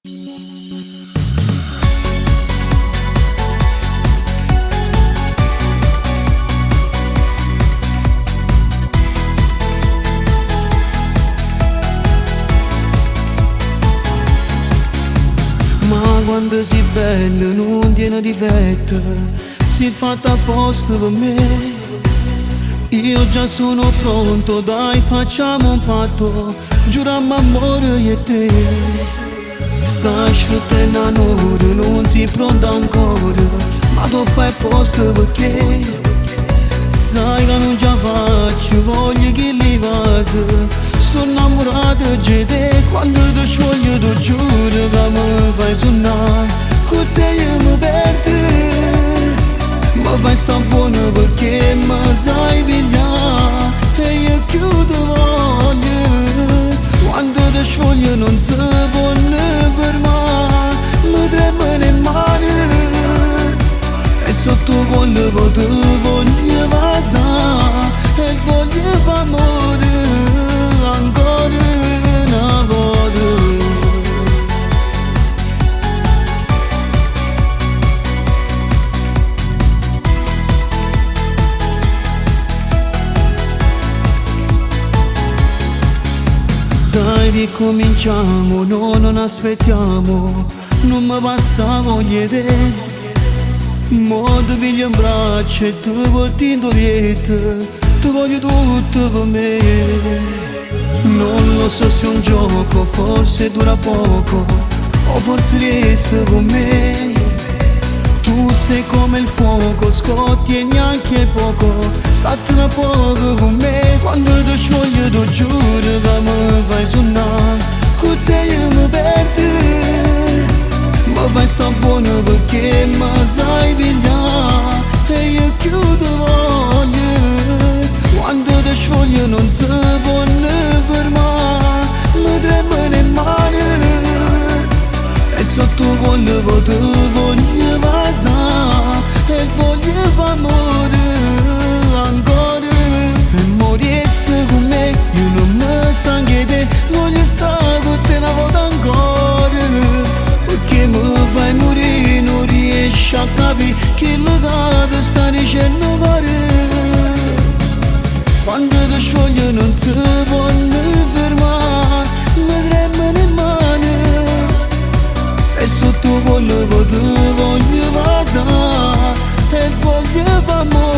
Ma quando si bella non tiene difetto, si fatta apposta per me. Io già sono pronto, dai facciamo un patto, giuriamo amore io e te. Stai sfruttando l'amore, non si pronta ancora, ma tu fai apposta perché sai che non ce la faccio, voglio che li vasi. Sono innamorato di te, quando ti svoglio ti giuro che mi fai suonare, con te io mi perdo. Ma fai sta buona perché mi sai pigliare e io chiudo voglio. Quando ti svoglio non si può ne fermare, mi tremano le mani e sotto quello che ti voglio passare e voglio fare amore ancora una volta. Dai ricominciamo, no non aspettiamo, non mi passa voglia di te. Mo ti piglio in braccio e ti porti in torietta, ti voglio tutto per me. Non lo so se è un gioco, forse dura poco, o forse resta con me. Tu sei come il fuoco, scotti e neanche poco, statene poco con me. Quando ti svoglio ti giuro che mi fai suonare, con te io mi perdo. Ma fai sta buona perché mi sai pigliare e io chiudo voglio. Quando ti svoglio non si può ne fermare, mi tremano le mani e sotto quello che ti voglio passare e voglio fare amore ancora. E moriste con me, io non mi stanco di te, voglio stare con te una volta ancora. Perché mi fai morire, non riesci a capire che legata sta dicendo cuore. Quando ti svoglio non si può ne fermare, mi tremano le mani e sotto quello che ti voglio passare e voglio fare amore